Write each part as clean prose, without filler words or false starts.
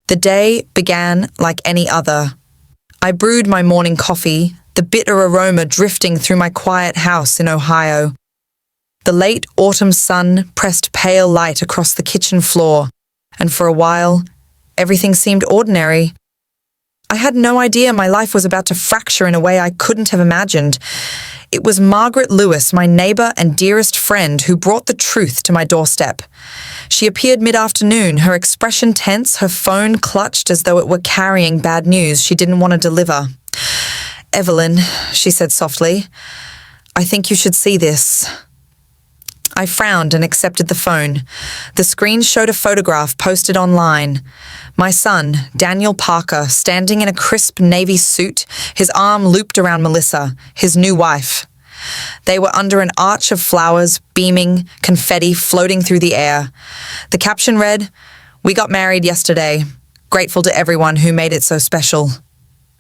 The day began like any other. I brewed my morning coffee, the bitter aroma drifting through my quiet house in Ohio. The late autumn sun pressed pale light across the kitchen floor, and for a while, everything seemed ordinary. I had no idea my life was about to fracture in a way I couldn't have imagined. It was Margaret Lewis, my neighbor and dearest friend, who brought the truth to my doorstep. She appeared mid-afternoon, her expression tense, her phone clutched as though it were carrying bad news she didn't want to deliver. "Evelyn," she said softly, "I think you should see this." I frowned and accepted the phone. The screen showed a photograph posted online. My son, Daniel Parker, standing in a crisp navy suit, his arm looped around Melissa, his new wife. They were under an arch of flowers, beaming, confetti floating through the air. The caption read, "We got married yesterday. Grateful to everyone who made it so special."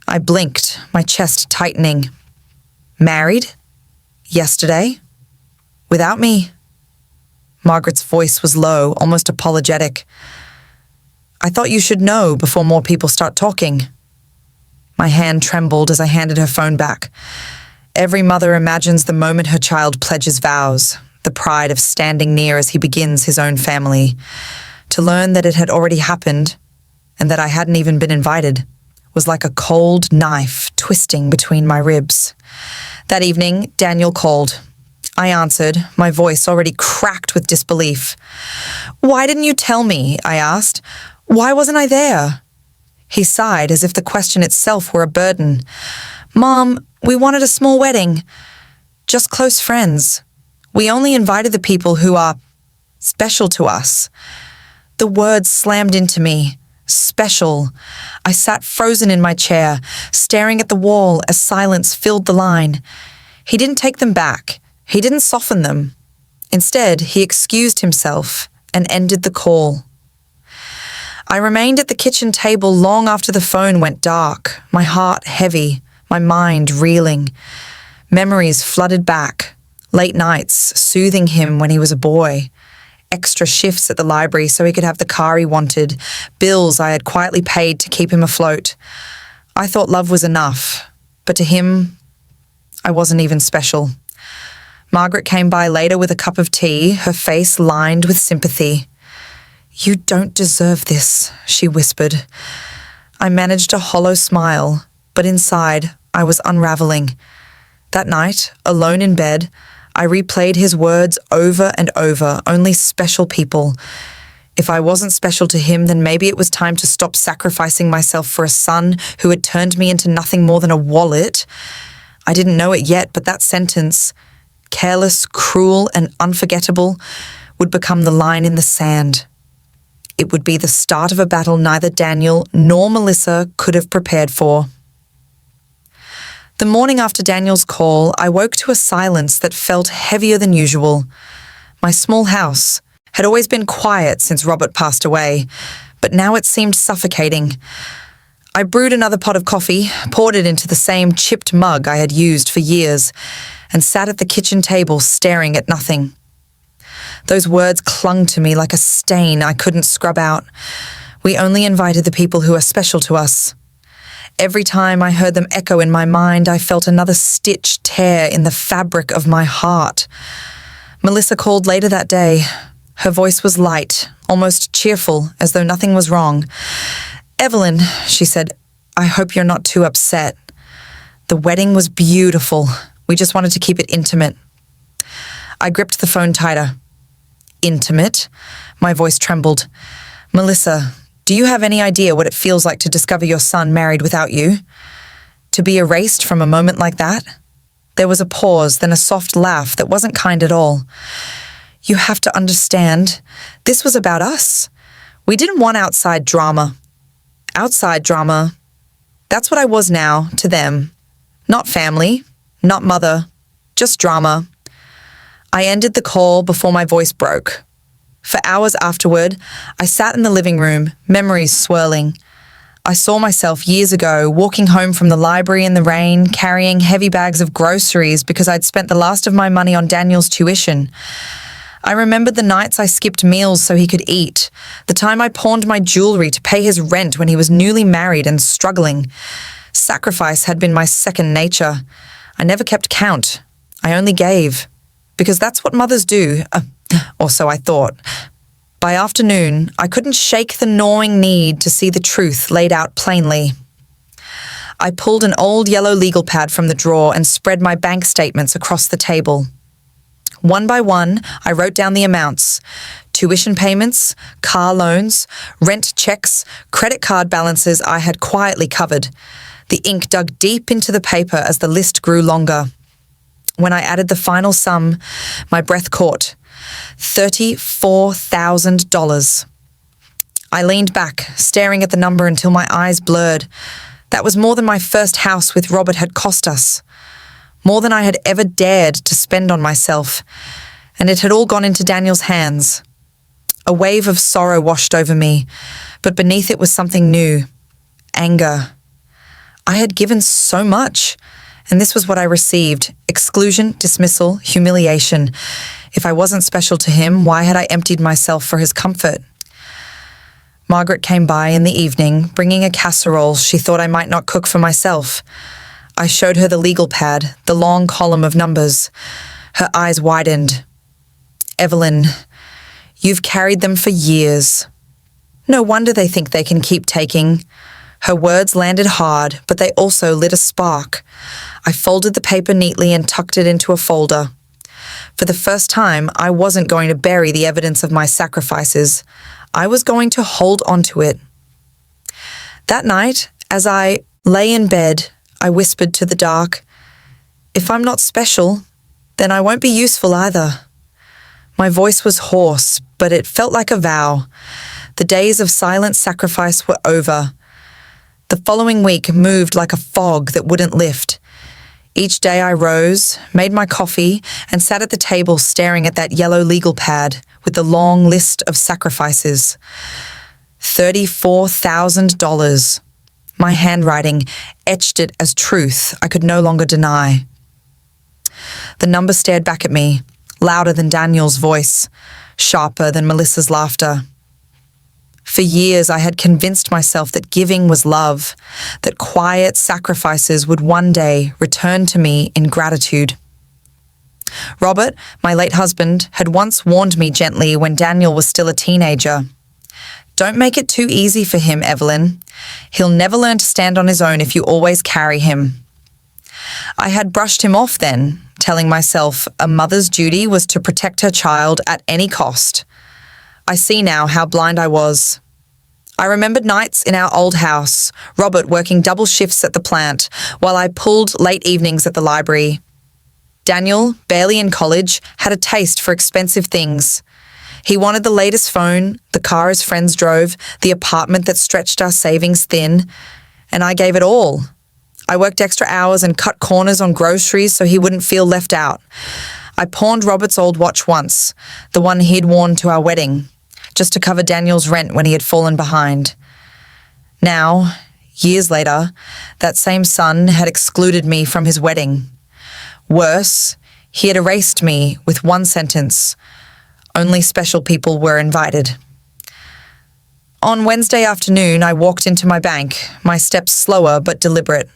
I blinked, my chest tightening. Married? Yesterday? Without me? Margaret's voice was low, almost apologetic. "I thought you should know before more people start talking." My hand trembled as I handed her phone back. Every mother imagines the moment her child pledges vows, the pride of standing near as he begins his own family. To learn that it had already happened, and that I hadn't even been invited, was like a cold knife twisting between my ribs. That evening, Daniel called. I answered, my voice already cracked with disbelief. "Why didn't you tell me?" I asked. "Why wasn't I there?" He sighed as if the question itself were a burden. "Mom, we wanted a small wedding. Just close friends. We only invited the people who are special to us." The words slammed into me. Special. I sat frozen in my chair, staring at the wall as silence filled the line. He didn't take them back. He didn't soften them. Instead, he excused himself and ended the call. I remained at the kitchen table long after the phone went dark, my heart heavy, my mind reeling. Memories flooded back, late nights soothing him when he was a boy, extra shifts at the library so he could have the car he wanted, bills I had quietly paid to keep him afloat. I thought love was enough, but to him, I wasn't even special. Margaret came by later with a cup of tea, her face lined with sympathy. "You don't deserve this," she whispered. I managed a hollow smile, but inside I was unraveling. That night, alone in bed, I replayed his words over and over, only special people. If I wasn't special to him, then maybe it was time to stop sacrificing myself for a son who had turned me into nothing more than a wallet. I didn't know it yet, but that sentence, careless, cruel, and unforgettable, would become the line in the sand. It would be the start of a battle neither Daniel nor Melissa could have prepared for. The morning after Daniel's call, I woke to a silence that felt heavier than usual. My small house had always been quiet since Robert passed away, but now it seemed suffocating. I brewed another pot of coffee, poured it into the same chipped mug I had used for years, and sat at the kitchen table staring at nothing. Those words clung to me like a stain I couldn't scrub out. We only invited the people who are special to us. Every time I heard them echo in my mind, I felt another stitch tear in the fabric of my heart. Melissa called later that day. Her voice was light, almost cheerful, as though nothing was wrong. "Evelyn," she said, "I hope you're not too upset. The wedding was beautiful. We just wanted to keep it intimate." I gripped the phone tighter. "Intimate?" My voice trembled. "Melissa, do you have any idea what it feels like to discover your son married without you? To be erased from a moment like that?" There was a pause, then a soft laugh that wasn't kind at all. "You have to understand, this was about us. We didn't want outside drama. Outside drama, that's what I was now to them. Not family, not mother, just drama." I ended the call before my voice broke. For hours afterward, I sat in the living room, memories swirling. I saw myself years ago walking home from the library in the rain, carrying heavy bags of groceries because I'd spent the last of my money on Daniel's tuition. I remembered the nights I skipped meals so he could eat, the time I pawned my jewelry to pay his rent when he was newly married and struggling. Sacrifice had been my second nature. I never kept count. I only gave. Because that's what mothers do, or so I thought. By afternoon, I couldn't shake the gnawing need to see the truth laid out plainly. I pulled an old yellow legal pad from the drawer and spread my bank statements across the table. One by one, I wrote down the amounts: tuition payments, car loans, rent checks, credit card balances I had quietly covered. The ink dug deep into the paper as the list grew longer. When I added the final sum, my breath caught. $34,000. I leaned back, staring at the number until my eyes blurred. That was more than my first house with Robert had cost us. More than I had ever dared to spend on myself. And it had all gone into Daniel's hands. A wave of sorrow washed over me, but beneath it was something new. Anger. I had given so much, and this was what I received: exclusion, dismissal, humiliation. If I wasn't special to him, why had I emptied myself for his comfort? Margaret came by in the evening, bringing a casserole she thought I might not cook for myself. I showed her the legal pad, the long column of numbers. Her eyes widened. "Evelyn, you've carried them for years. No wonder they think they can keep taking." Her words landed hard, but they also lit a spark. I folded the paper neatly and tucked it into a folder. For the first time, I wasn't going to bury the evidence of my sacrifices. I was going to hold onto it. That night, as I lay in bed, I whispered to the dark, "If I'm not special, then I won't be useful either." My voice was hoarse, but it felt like a vow. The days of silent sacrifice were over. The following week moved like a fog that wouldn't lift. Each day I rose, made my coffee, and sat at the table staring at that yellow legal pad with the long list of sacrifices. $34,000. My handwriting etched it as truth I could no longer deny. The number stared back at me, louder than Daniel's voice, sharper than Melissa's laughter. For years, I had convinced myself that giving was love, that quiet sacrifices would one day return to me in gratitude. Robert, my late husband, had once warned me gently when Daniel was still a teenager. "Don't make it too easy for him, Evelyn. He'll never learn to stand on his own if you always carry him." I had brushed him off then, telling myself a mother's duty was to protect her child at any cost. I see now how blind I was. I remembered nights in our old house, Robert working double shifts at the plant, while I pulled late evenings at the library. Daniel, barely in college, had a taste for expensive things. He wanted the latest phone, the car his friends drove, the apartment that stretched our savings thin, and I gave it all. I worked extra hours and cut corners on groceries so he wouldn't feel left out. I pawned Robert's old watch once, the one he'd worn to our wedding, just to cover Daniel's rent when he had fallen behind. Now, years later, that same son had excluded me from his wedding. Worse, he had erased me with one sentence: "Only special people were invited." On Wednesday afternoon, I walked into my bank, my steps slower but deliberate.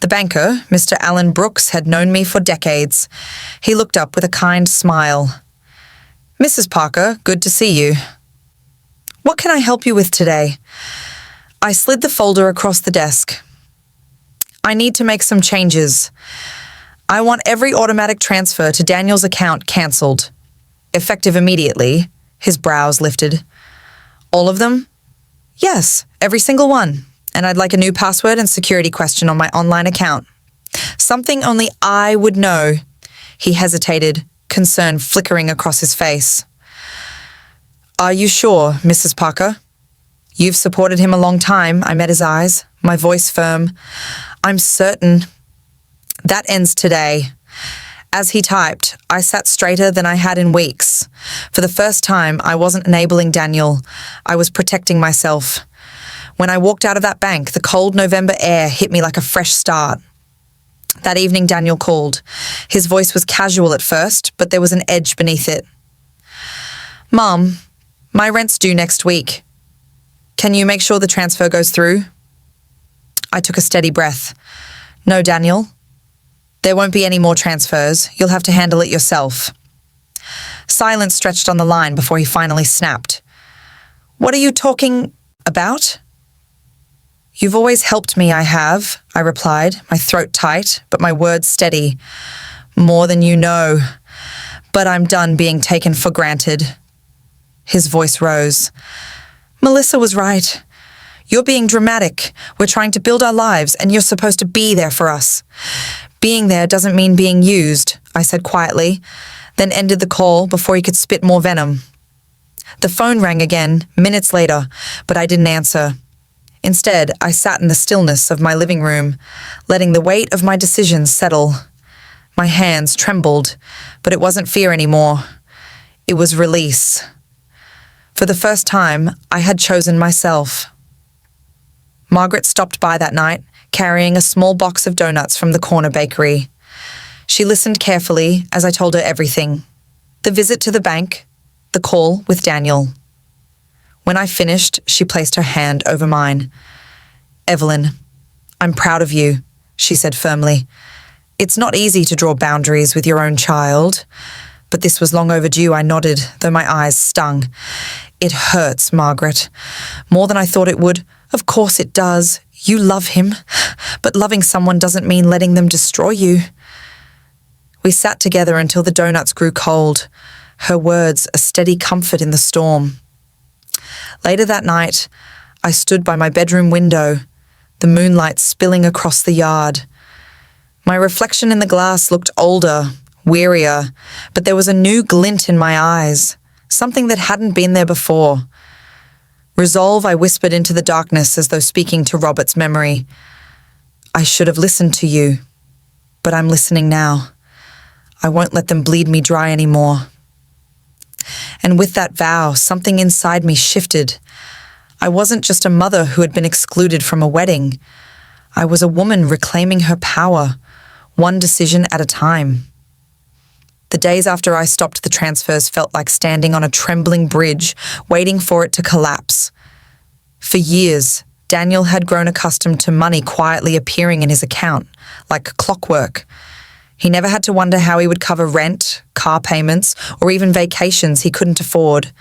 The banker, Mr. Alan Brooks, had known me for decades. He looked up with a kind smile. "Mrs. Parker, good to see you. What can I help you with today?" I slid the folder across the desk. "I need to make some changes. I want every automatic transfer to Daniel's account cancelled. Effective immediately." His brows lifted. "All of them?" "Yes, every single one. And I'd like a new password and security question on my online account. Something only I would know." He hesitated, concern flickering across his face. "Are you sure, Mrs. Parker?" "You've supported him a long time." I met his eyes, my voice firm. "I'm certain." "That ends today." As he typed, I sat straighter than I had in weeks. For the first time, I wasn't enabling Daniel. I was protecting myself. When I walked out of that bank, the cold November air hit me like a fresh start. That evening, Daniel called. His voice was casual at first, but there was an edge beneath it. Mom, my rent's due next week. Can you make sure the transfer goes through? I took a steady breath. No, Daniel. There won't be any more transfers. You'll have to handle it yourself. Silence stretched on the line before he finally snapped. What are you talking about? You've always helped me, I have, I replied, my throat tight, but my words steady. More than you know. But I'm done being taken for granted. His voice rose. Melissa was right. You're being dramatic. We're trying to build our lives, and you're supposed to be there for us. Being there doesn't mean being used, I said quietly, then ended the call before he could spit more venom. The phone rang again, minutes later, but I didn't answer. Instead, I sat in the stillness of my living room, letting the weight of my decisions settle. My hands trembled, but it wasn't fear anymore. It was release. For the first time, I had chosen myself. Margaret stopped by that night, carrying a small box of donuts from the corner bakery. She listened carefully as I told her everything. The visit to the bank, the call with Daniel. When I finished, she placed her hand over mine. Evelyn, I'm proud of you, she said firmly. It's not easy to draw boundaries with your own child. But this was long overdue, I nodded, though my eyes stung. It hurts, Margaret. More than I thought it would. Of course it does. You love him. But loving someone doesn't mean letting them destroy you. We sat together until the donuts grew cold, her words a steady comfort in the storm. Later that night, I stood by my bedroom window, the moonlight spilling across the yard. My reflection in the glass looked older, wearier, but there was a new glint in my eyes, something that hadn't been there before. Resolve, I whispered into the darkness as though speaking to Robert's memory. I should have listened to you, but I'm listening now. I won't let them bleed me dry anymore. And with that vow, something inside me shifted. I wasn't just a mother who had been excluded from a wedding. I was a woman reclaiming her power, one decision at a time. The days after I stopped the transfers felt like standing on a trembling bridge, waiting for it to collapse. For years, Daniel had grown accustomed to money quietly appearing in his account, like clockwork. He never had to wonder how he would cover rent, car payments, or even vacations he couldn't afford.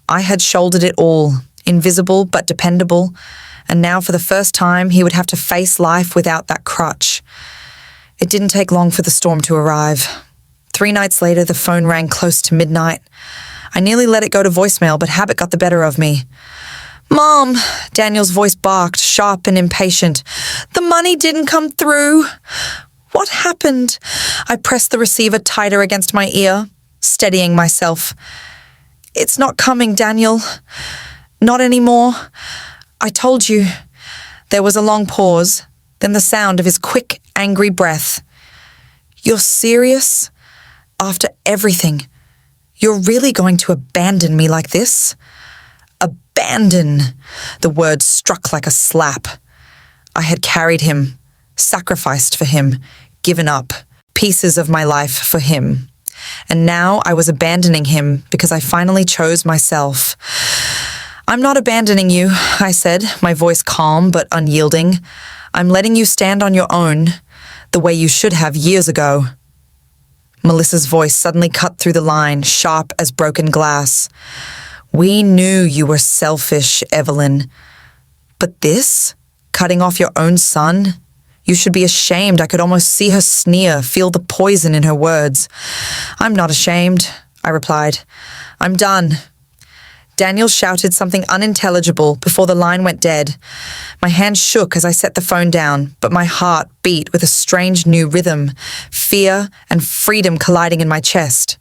I had shouldered it all, invisible but dependable, and now for the first time he would have to face life without that crutch. It didn't take long for the storm to arrive. 3 nights later, the phone rang close to midnight. I nearly let it go to voicemail, but habit got the better of me. Mom, Daniel's voice barked, sharp and impatient. The money didn't come through. What happened? I pressed the receiver tighter against my ear, steadying myself. It's not coming, Daniel. Not anymore. I told you. There was a long pause, then the sound of his quick, angry breath. You're serious? After everything, you're really going to abandon me like this? Abandon! The word struck like a slap. I had carried him, sacrificed for him, given up pieces of my life for him. And now I was abandoning him because I finally chose myself. I'm not abandoning you, I said, my voice calm but unyielding. I'm letting you stand on your own, the way you should have years ago. Melissa's voice suddenly cut through the line, sharp as broken glass. We knew you were selfish, Evelyn. But this? Cutting off your own son? You should be ashamed. I could almost see her sneer, feel the poison in her words. I'm not ashamed, I replied. I'm done. Daniel shouted something unintelligible before the line went dead. My hand shook as I set the phone down, but my heart beat with a strange new rhythm, fear and freedom colliding in my chest.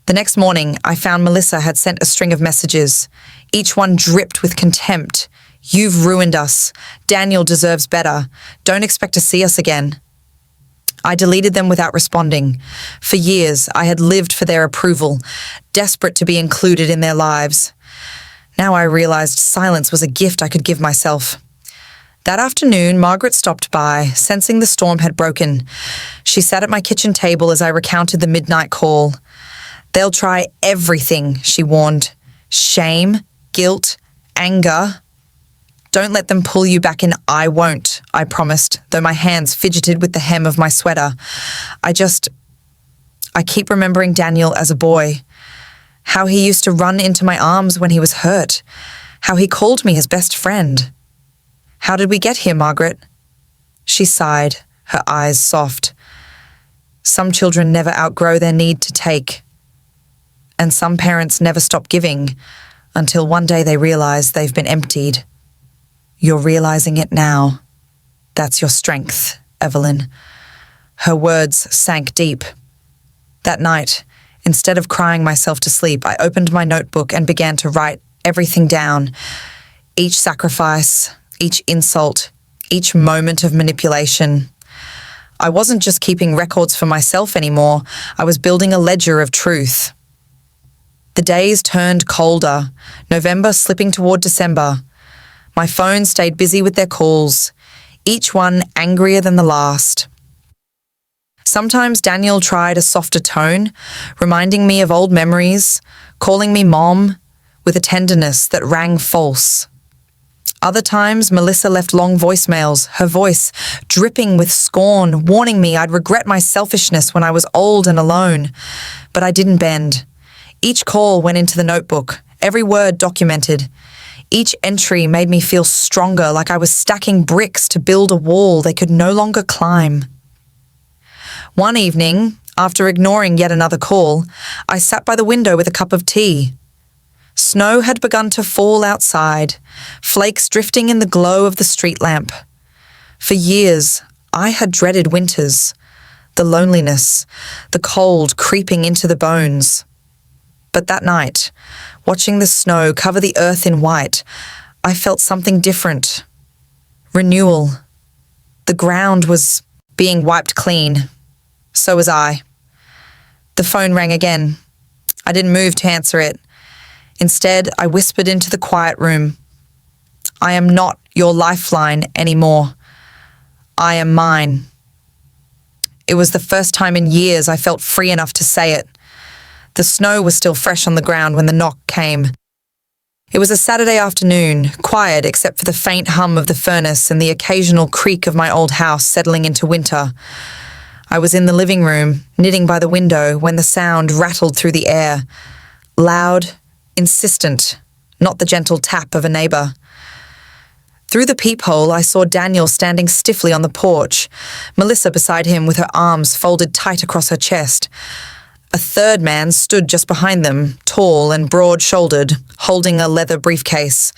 The next morning, I found Melissa had sent a string of messages. Each one dripped with contempt. You've ruined us. Daniel deserves better. Don't expect to see us again. I deleted them without responding. For years, I had lived for their approval, desperate to be included in their lives. Now I realized silence was a gift I could give myself. That afternoon, Margaret stopped by, sensing the storm had broken. She sat at my kitchen table as I recounted the midnight call. They'll try everything, she warned. Shame, guilt, anger. Don't let them pull you back in. I won't, I promised, though my hands fidgeted with the hem of my sweater. I keep remembering Daniel as a boy. How he used to run into my arms when he was hurt. How he called me his best friend. How did we get here, Margaret? She sighed, her eyes soft. Some children never outgrow their need to take. And some parents never stop giving until one day they realize they've been emptied. You're realizing it now. That's your strength, Evelyn. Her words sank deep. That night, instead of crying myself to sleep, I opened my notebook and began to write everything down. Each sacrifice, each insult, each moment of manipulation. I wasn't just keeping records for myself anymore. I was building a ledger of truth. The days turned colder, November slipping toward December. My phone stayed busy with their calls, each one angrier than the last. Sometimes Daniel tried a softer tone, reminding me of old memories, calling me Mom, with a tenderness that rang false. Other times, Melissa left long voicemails, her voice dripping with scorn, warning me I'd regret my selfishness when I was old and alone. But I didn't bend. Each call went into the notebook, every word documented. Each entry made me feel stronger, like I was stacking bricks to build a wall they could no longer climb. One evening, after ignoring yet another call, I sat by the window with a cup of tea. Snow had begun to fall outside, flakes drifting in the glow of the street lamp. For years, I had dreaded winters, the loneliness, the cold creeping into the bones. But that night, watching the snow cover the earth in white, I felt something different. Renewal. The ground was being wiped clean. So was I. The phone rang again. I didn't move to answer it. Instead, I whispered into the quiet room. I am not your lifeline anymore. I am mine. It was the first time in years I felt free enough to say it. The snow was still fresh on the ground when the knock came. It was a Saturday afternoon, quiet except for the faint hum of the furnace and the occasional creak of my old house settling into winter. I was in the living room, knitting by the window, when the sound rattled through the air. Loud, insistent, not the gentle tap of a neighbor. Through the peephole, I saw Daniel standing stiffly on the porch, Melissa beside him with her arms folded tight across her chest. A third man stood just behind them, tall and broad-shouldered, holding a leather briefcase.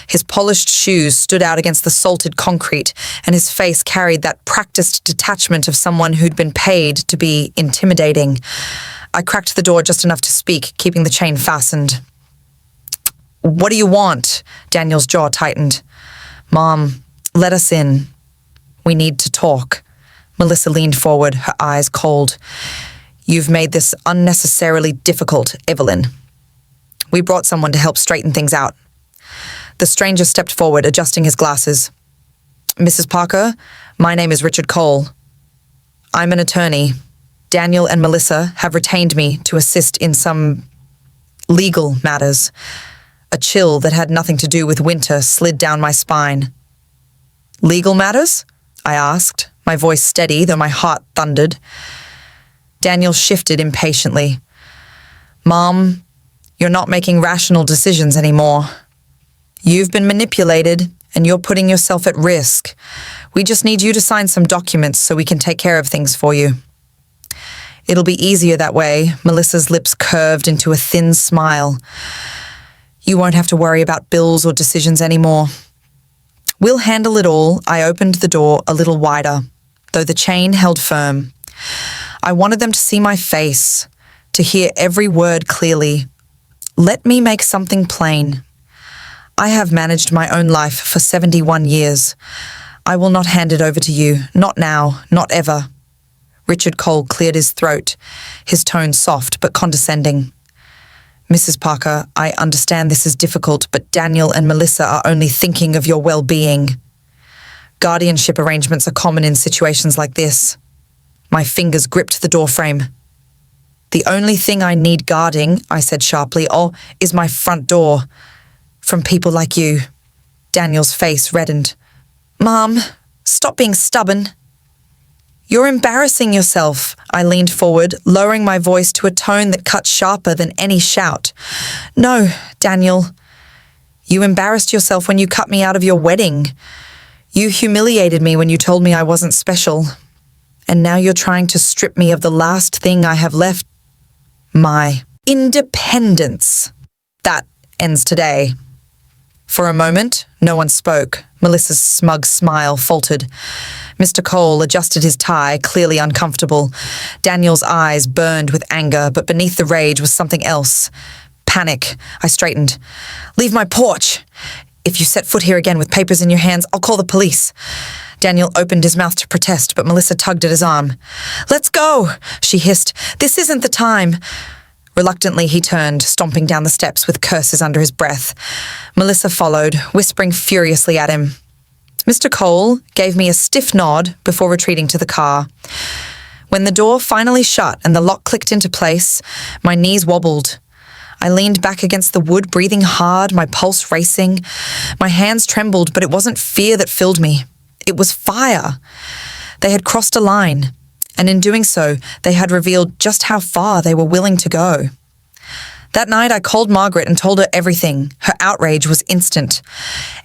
His polished shoes stood out against the salted concrete, and his face carried that practiced detachment of someone who'd been paid to be intimidating. I cracked the door just enough to speak, keeping the chain fastened. "What do you want?" Daniel's jaw tightened. "Mom, let us in. We need to talk." Melissa leaned forward, her eyes cold. "You've made this unnecessarily difficult, Evelyn. We brought someone to help straighten things out." The stranger stepped forward, adjusting his glasses. "Mrs. Parker, my name is Richard Cole. I'm an attorney. Daniel and Melissa have retained me to assist in some legal matters." A chill that had nothing to do with winter slid down my spine. "Legal matters?" I asked, my voice steady, though my heart thundered. Daniel shifted impatiently. "Mom, you're not making rational decisions anymore. You've been manipulated, and you're putting yourself at risk. We just need you to sign some documents so we can take care of things for you." "It'll be easier that way." Melissa's lips curved into a thin smile. "You won't have to worry about bills or decisions anymore." "We'll handle it all." I opened the door a little wider, though the chain held firm. I wanted them to see my face, to hear every word clearly. Let me make something plain. I have managed my own life for 71 years. I will not hand it over to you, not now, not ever. Richard Cole cleared his throat, his tone soft but condescending. "Mrs. Parker, I understand this is difficult, but Daniel and Melissa are only thinking of your well-being. Guardianship arrangements are common in situations like this." My fingers gripped the doorframe. The only thing I need guarding, I said sharply, is my front door. From people like you. Daniel's face reddened. Mom, stop being stubborn. You're embarrassing yourself. I leaned forward, lowering my voice to a tone that cut sharper than any shout. No, Daniel. You embarrassed yourself when you cut me out of your wedding. You humiliated me when you told me I wasn't special. And now you're trying to strip me of the last thing I have left. My independence. That ends today. For a moment, no one spoke. Melissa's smug smile faltered. Mr. Cole adjusted his tie, clearly uncomfortable. Daniel's eyes burned with anger, but beneath the rage was something else. Panic. I straightened. Leave my porch. If you set foot here again with papers in your hands, I'll call the police. Daniel opened his mouth to protest, but Melissa tugged at his arm. Let's go, she hissed. This isn't the time. Reluctantly, he turned, stomping down the steps with curses under his breath. Melissa followed, whispering furiously at him. Mr. Cole gave me a stiff nod before retreating to the car. When the door finally shut and the lock clicked into place, my knees wobbled. I leaned back against the wood, breathing hard, my pulse racing. My hands trembled, but it wasn't fear that filled me. It was fire. They had crossed a line. And in doing so, they had revealed just how far they were willing to go. That night, I called Margaret and told her everything. Her outrage was instant.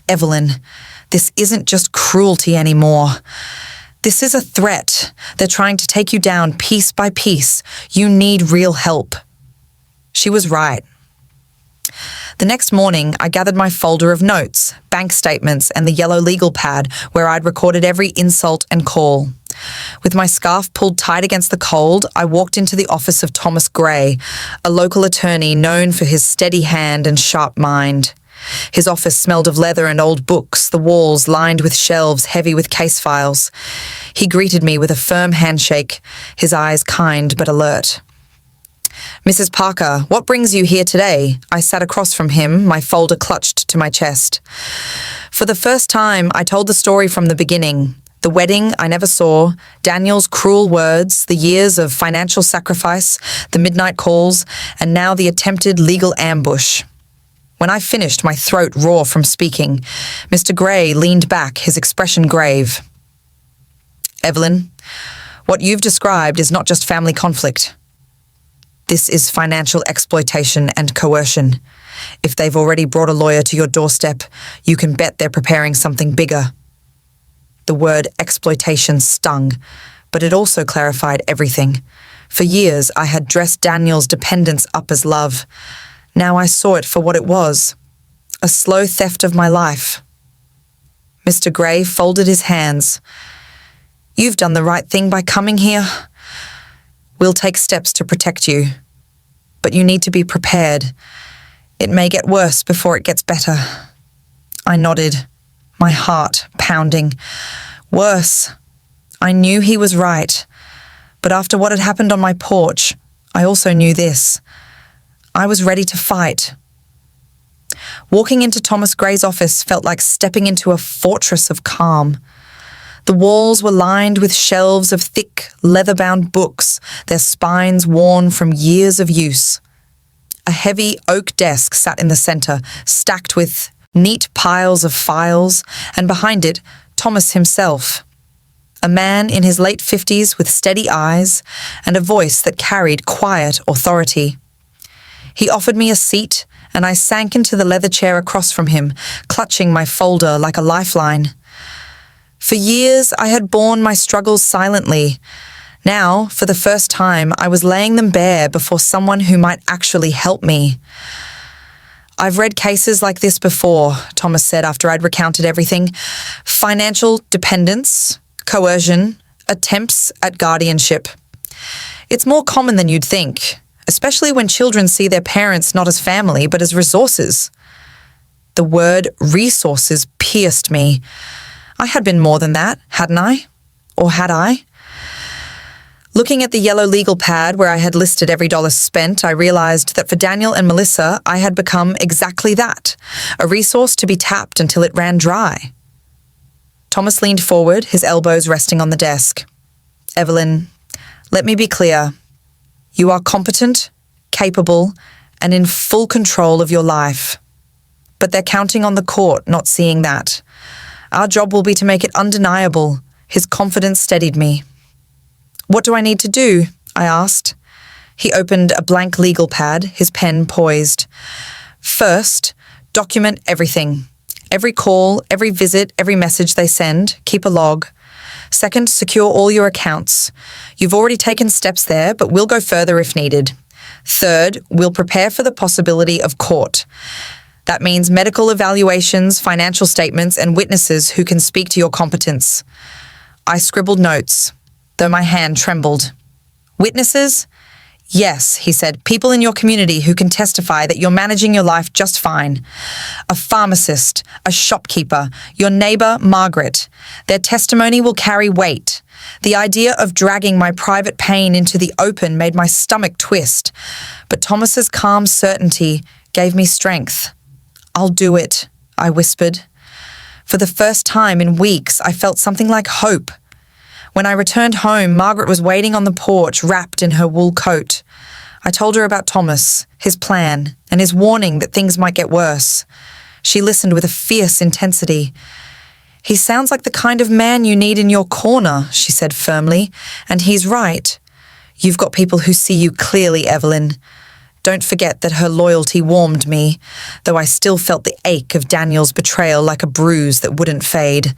Evelyn, this isn't just cruelty anymore. This is a threat. They're trying to take you down piece by piece. You need real help. She was right. The next morning, I gathered my folder of notes, bank statements, and the yellow legal pad where I'd recorded every insult and call. With my scarf pulled tight against the cold, I walked into the office of Thomas Gray, a local attorney known for his steady hand and sharp mind. His office smelled of leather and old books, the walls lined with shelves heavy with case files. He greeted me with a firm handshake, his eyes kind but alert. Mrs. Parker, what brings you here today? I sat across from him, my folder clutched to my chest. For the first time, I told the story from the beginning. The wedding I never saw, Daniel's cruel words, the years of financial sacrifice, the midnight calls, and now the attempted legal ambush. When I finished, my throat raw from speaking. Mr. Gray leaned back, his expression grave. Evelyn, what you've described is not just family conflict. This is financial exploitation and coercion. If they've already brought a lawyer to your doorstep, you can bet they're preparing something bigger. The word exploitation stung, but it also clarified everything. For years, I had dressed Daniel's dependence up as love. Now I saw it for what it was, a slow theft of my life. Mr. Gray folded his hands. You've done the right thing by coming here. We'll take steps to protect you. But you need to be prepared. It may get worse before it gets better. I nodded, my heart pounding. Worse. I knew he was right. But after what had happened on my porch, I also knew this. I was ready to fight. Walking into Thomas Gray's office felt like stepping into a fortress of calm. The walls were lined with shelves of thick, leather-bound books, their spines worn from years of use. A heavy oak desk sat in the center, stacked with neat piles of files, and behind it, Thomas himself. A man in his late 50s with steady eyes and a voice that carried quiet authority. He offered me a seat, and I sank into the leather chair across from him, clutching my folder like a lifeline. For years, I had borne my struggles silently. Now, for the first time, I was laying them bare before someone who might actually help me. I've read cases like this before, Thomas said after I'd recounted everything. Financial dependence, coercion, attempts at guardianship. It's more common than you'd think, especially when children see their parents not as family, but as resources. The word resources pierced me. I had been more than that, hadn't I? Or had I? Looking at the yellow legal pad where I had listed every dollar spent, I realized that for Daniel and Melissa, I had become exactly that, a resource to be tapped until it ran dry. Thomas leaned forward, his elbows resting on the desk. Evelyn, let me be clear. You are competent, capable, and in full control of your life. But they're counting on the court not seeing that. Our job will be to make it undeniable. His confidence steadied me. What do I need to do? I asked. He opened a blank legal pad, his pen poised. First, document everything. Every call, every visit, every message they send, keep a log. Second, secure all your accounts. You've already taken steps there, but we'll go further if needed. Third, we'll prepare for the possibility of court. That means medical evaluations, financial statements, and witnesses who can speak to your competence. I scribbled notes, though my hand trembled. Witnesses? Yes, he said, people in your community who can testify that you're managing your life just fine. A pharmacist, a shopkeeper, your neighbor, Margaret. Their testimony will carry weight. The idea of dragging my private pain into the open made my stomach twist, but Thomas's calm certainty gave me strength. I'll do it, I whispered. For the first time in weeks, I felt something like hope. When I returned home, Margaret was waiting on the porch, wrapped in her wool coat. I told her about Thomas, his plan, and his warning that things might get worse. She listened with a fierce intensity. He sounds like the kind of man you need in your corner, she said firmly, and he's right. You've got people who see you clearly, Evelyn. Don't forget that her loyalty warmed me, though I still felt the ache of Daniel's betrayal like a bruise that wouldn't fade.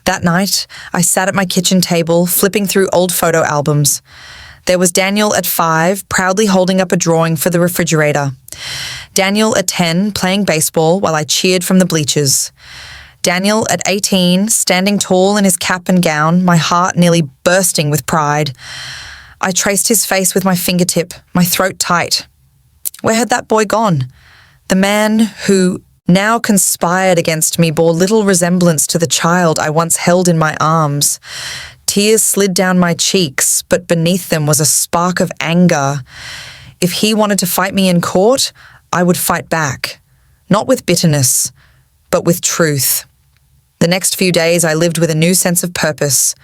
That night, I sat at my kitchen table, flipping through old photo albums. There was Daniel at 5, proudly holding up a drawing for the refrigerator. Daniel at 10, playing baseball while I cheered from the bleachers. Daniel at 18, standing tall in his cap and gown, my heart nearly bursting with pride. I traced his face with my fingertip, my throat tight. Where had that boy gone? The man who now conspired against me bore little resemblance to the child I once held in my arms. Tears slid down my cheeks, but beneath them was a spark of anger. If he wanted to fight me in court, I would fight back. Not with bitterness, but with truth. The next few days I lived with a new sense of purpose.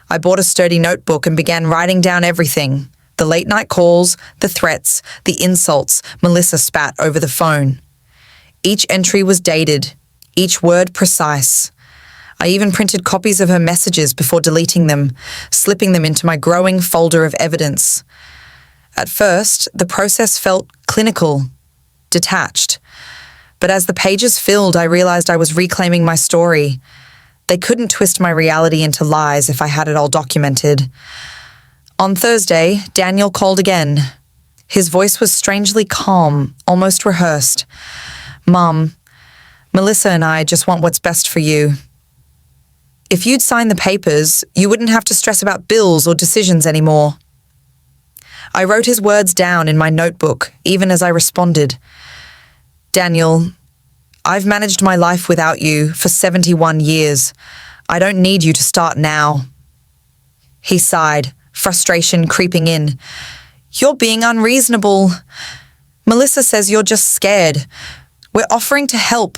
I bought a sturdy notebook and began writing down everything. The late-night calls, the threats, the insults Melissa spat over the phone. Each entry was dated, each word precise. I even printed copies of her messages before deleting them, slipping them into my growing folder of evidence. At first, the process felt clinical, detached. But as the pages filled, I realized I was reclaiming my story. They couldn't twist my reality into lies if I had it all documented. On Thursday, Daniel called again. His voice was strangely calm, almost rehearsed. Mom, Melissa and I just want what's best for you. If you'd sign the papers, you wouldn't have to stress about bills or decisions anymore. I wrote his words down in my notebook, even as I responded. Daniel, I've managed my life without you for 71 years. I don't need you to start now. He sighed, frustration creeping in. You're being unreasonable. Melissa says you're just scared. We're offering to help.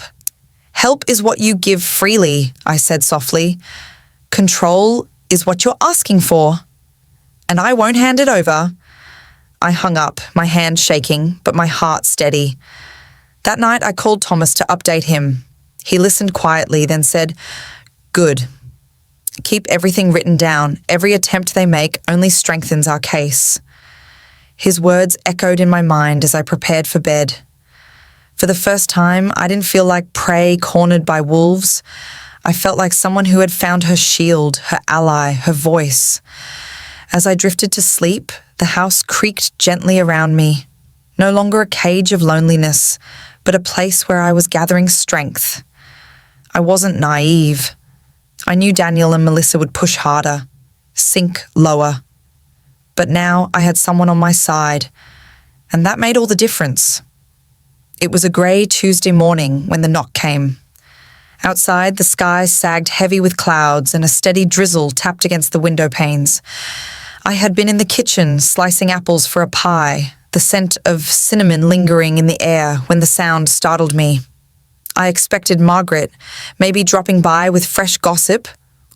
Help is what you give freely, I said softly. Control is what you're asking for. And I won't hand it over. I hung up, my hand shaking, but my heart steady. That night I called Thomas to update him. He listened quietly, then said, Good. Keep everything written down. Every attempt they make only strengthens our case. His words echoed in my mind as I prepared for bed. For the first time, I didn't feel like prey cornered by wolves. I felt like someone who had found her shield, her ally, her voice. As I drifted to sleep, the house creaked gently around me. No longer a cage of loneliness, but a place where I was gathering strength. I wasn't naive. I knew Daniel and Melissa would push harder, sink lower. But now I had someone on my side, and that made all the difference. It was a grey Tuesday morning when the knock came. Outside, the sky sagged heavy with clouds and a steady drizzle tapped against the window panes. I had been in the kitchen slicing apples for a pie, the scent of cinnamon lingering in the air when the sound startled me. I expected Margaret, maybe dropping by with fresh gossip,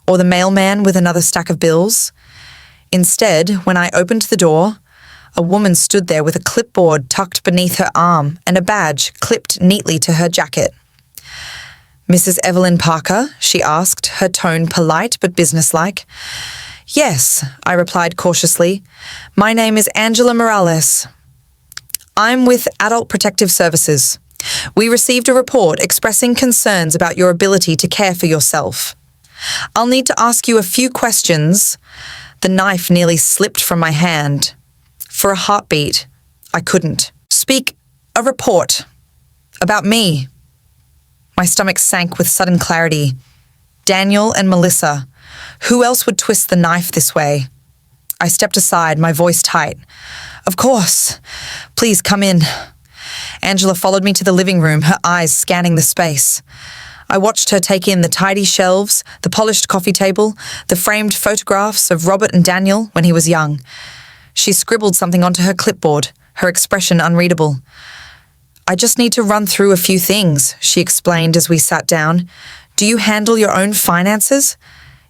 or the mailman with another stack of bills. Instead, when I opened the door, A woman stood there with a clipboard tucked beneath her arm and a badge clipped neatly to her jacket. "Mrs. Evelyn Parker?" she asked, her tone polite but businesslike. "Yes," I replied cautiously. "My name is Angela Morales. I'm with Adult Protective Services. We received a report expressing concerns about your ability to care for yourself. I'll need to ask you a few questions." The knife nearly slipped from my hand. For a heartbeat, I couldn't. "Speak. A report. About me." My stomach sank with sudden clarity. Daniel and Melissa. Who else would twist the knife this way? I stepped aside, my voice tight. "Of course. Please come in." Angela followed me to the living room, her eyes scanning the space. I watched her take in the tidy shelves, the polished coffee table, the framed photographs of Robert and Daniel when he was young. She scribbled something onto her clipboard, her expression unreadable. "I just need to run through a few things," she explained as we sat down. "Do you handle your own finances?"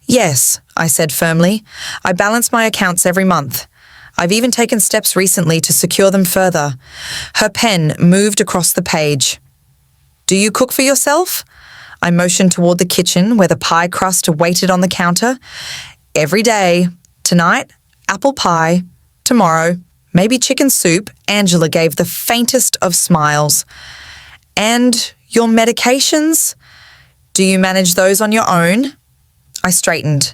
"Yes," I said firmly. "I balance my accounts every month. I've even taken steps recently to secure them further." Her pen moved across the page. "Do you cook for yourself?" I motioned toward the kitchen where the pie crust waited on the counter. "Every day. Tonight, apple pie. Tomorrow, maybe chicken soup." Angela gave the faintest of smiles. "And your medications? Do you manage those on your own?" I straightened.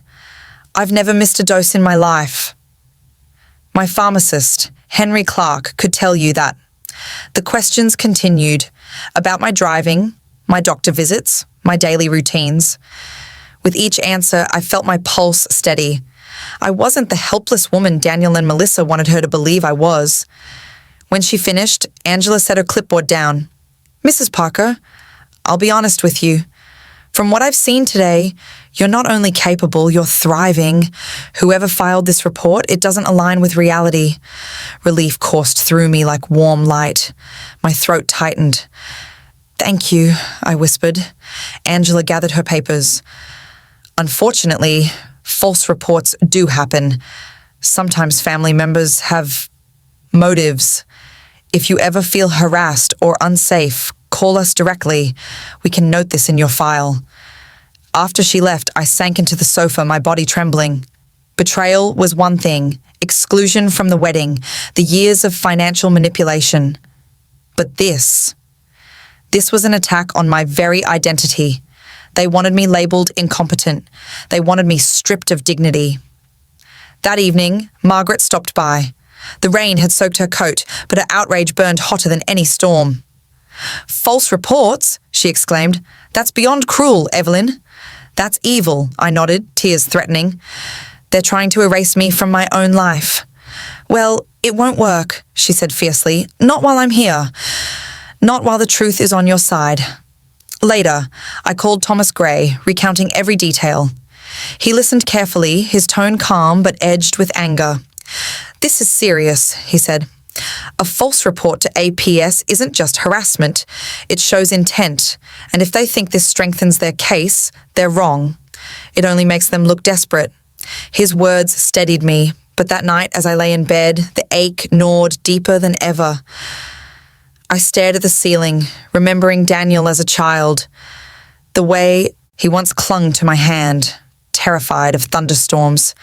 "I've never missed a dose in my life." My pharmacist, Henry Clark, could tell you that. The questions continued, about my driving, my doctor visits, my daily routines. With each answer, I felt my pulse steady. I wasn't the helpless woman Daniel and Melissa wanted her to believe I was. When she finished, Angela set her clipboard down. "Mrs. Parker, I'll be honest with you. From what I've seen today, you're not only capable, you're thriving. Whoever filed this report, it doesn't align with reality." Relief coursed through me like warm light. My throat tightened. "Thank you," I whispered. Angela gathered her papers. "Unfortunately, false reports do happen. Sometimes family members have motives. If you ever feel harassed or unsafe, call us directly. We can note this in your file." After she left, I sank into the sofa, my body trembling. Betrayal was one thing, exclusion from the wedding, the years of financial manipulation. But this was an attack on my very identity. They wanted me labeled incompetent. They wanted me stripped of dignity. That evening, Margaret stopped by. The rain had soaked her coat, but her outrage burned hotter than any storm. "False reports?" she exclaimed. "That's beyond cruel, Evelyn." "That's evil," I nodded, tears threatening. "They're trying to erase me from my own life." "Well, it won't work," she said fiercely. "Not while I'm here. Not while the truth is on your side." Later, I called Thomas Gray, recounting every detail. He listened carefully, his tone calm but edged with anger. "This is serious," he said. "A false report to APS isn't just harassment. It shows intent, and if they think this strengthens their case, they're wrong. It only makes them look desperate." His words steadied me, but that night as I lay in bed, the ache gnawed deeper than ever. I stared at the ceiling, remembering Daniel as a child, the way he once clung to my hand, terrified of thunderstorms.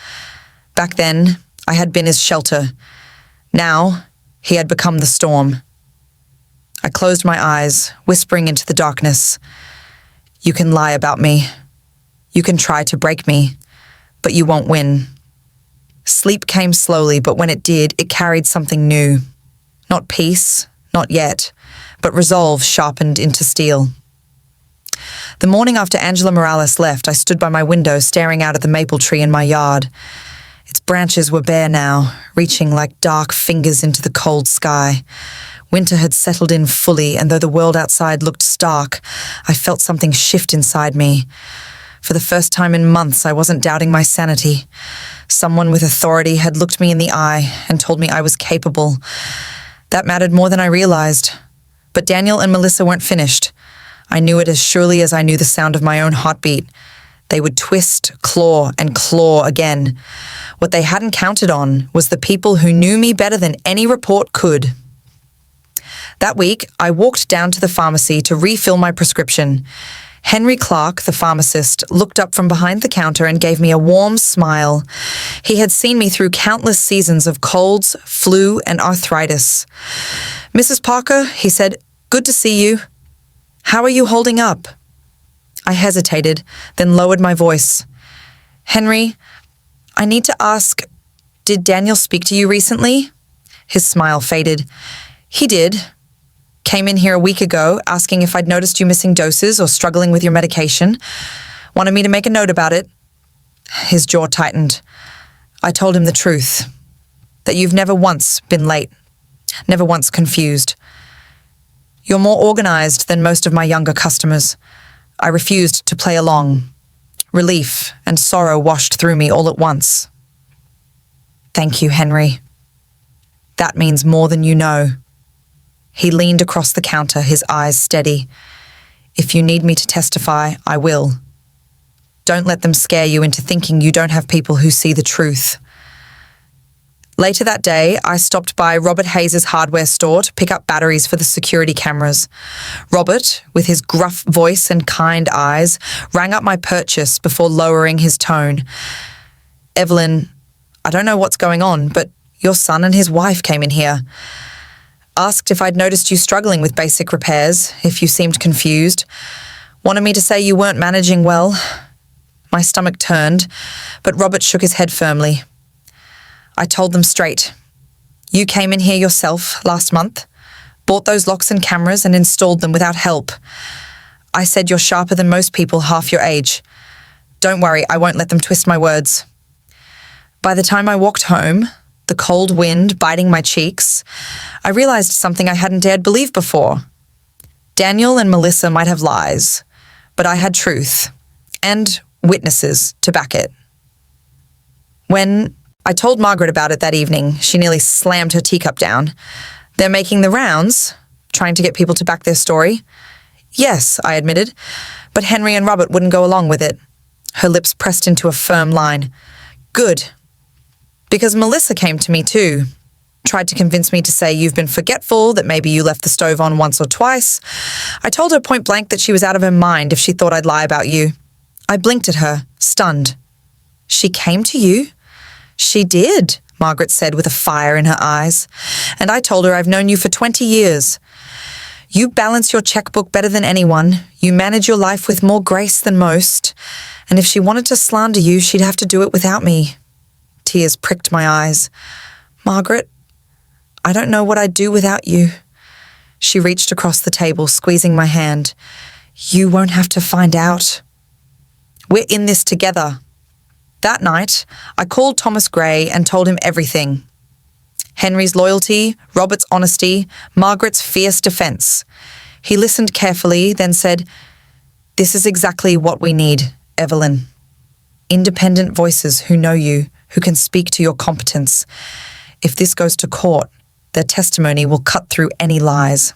Back then, I had been his shelter. Now, he had become the storm. I closed my eyes, whispering into the darkness. "You can lie about me. You can try to break me, but you won't win." Sleep came slowly, but when it did, it carried something new. Not peace, not yet, but resolve sharpened into steel. The morning after Angela Morales left, I stood by my window staring out at the maple tree in my yard. Its branches were bare now, reaching like dark fingers into the cold sky. Winter had settled in fully, and though the world outside looked stark, I felt something shift inside me. For the first time in months, I wasn't doubting my sanity. Someone with authority had looked me in the eye and told me I was capable. That mattered more than I realized. But Daniel and Melissa weren't finished. I knew it as surely as I knew the sound of my own heartbeat. They would twist, claw, and claw again. What they hadn't counted on was the people who knew me better than any report could. That week, I walked down to the pharmacy to refill my prescription. Henry Clark, the pharmacist, looked up from behind the counter and gave me a warm smile. He had seen me through countless seasons of colds, flu, and arthritis. "Mrs. Parker," he said, "good to see you. How are you holding up?" I hesitated, then lowered my voice. "Henry, I need to ask, did Daniel speak to you recently?" His smile faded. "He did. Came in here a week ago, asking if I'd noticed you missing doses or struggling with your medication. Wanted me to make a note about it." His jaw tightened. I told him the truth, that you've never once been late, never once confused. "You're more organized than most of my younger customers." I refused to play along. Relief and sorrow washed through me all at once. "Thank you, Henry. That means more than you know." He leaned across the counter, his eyes steady. "If you need me to testify, I will. Don't let them scare you into thinking you don't have people who see the truth." Later that day, I stopped by Robert Hayes' hardware store to pick up batteries for the security cameras. Robert, with his gruff voice and kind eyes, rang up my purchase before lowering his tone. "Evelyn, I don't know what's going on, but your son and his wife came in here. Asked if I'd noticed you struggling with basic repairs, if you seemed confused. Wanted me to say you weren't managing well." My stomach turned, but Robert shook his head firmly. I told them straight. "You came in here yourself last month, bought those locks and cameras and installed them without help. I said you're sharper than most people half your age. Don't worry, I won't let them twist my words." By the time I walked home, the cold wind biting my cheeks, I realized something I hadn't dared believe before. Daniel and Melissa might have lies, but I had truth and witnesses to back it. When I told Margaret about it that evening, she nearly slammed her teacup down. "They're making the rounds, trying to get people to back their story." "Yes," I admitted, but Henry and Robert wouldn't go along with it. Her lips pressed into a firm line. "Good. Because Melissa came to me too. Tried to convince me to say you've been forgetful, that maybe you left the stove on once or twice. I told her point blank that she was out of her mind if she thought I'd lie about you." I blinked at her, stunned. "She came to you?" "She did," Margaret said with a fire in her eyes. "And I told her I've known you for 20 years. You balance your checkbook better than anyone. You manage your life with more grace than most. And if she wanted to slander you, she'd have to do it without me." Tears pricked my eyes. "Margaret, I don't know what I'd do without you." She reached across the table, squeezing my hand. "You won't have to find out. We're in this together." That night, I called Thomas Gray and told him everything. Henry's loyalty, Robert's honesty, Margaret's fierce defense. He listened carefully, then said, "This is exactly what we need, Evelyn. Independent voices who know you, who can speak to your competence. If this goes to court, their testimony will cut through any lies."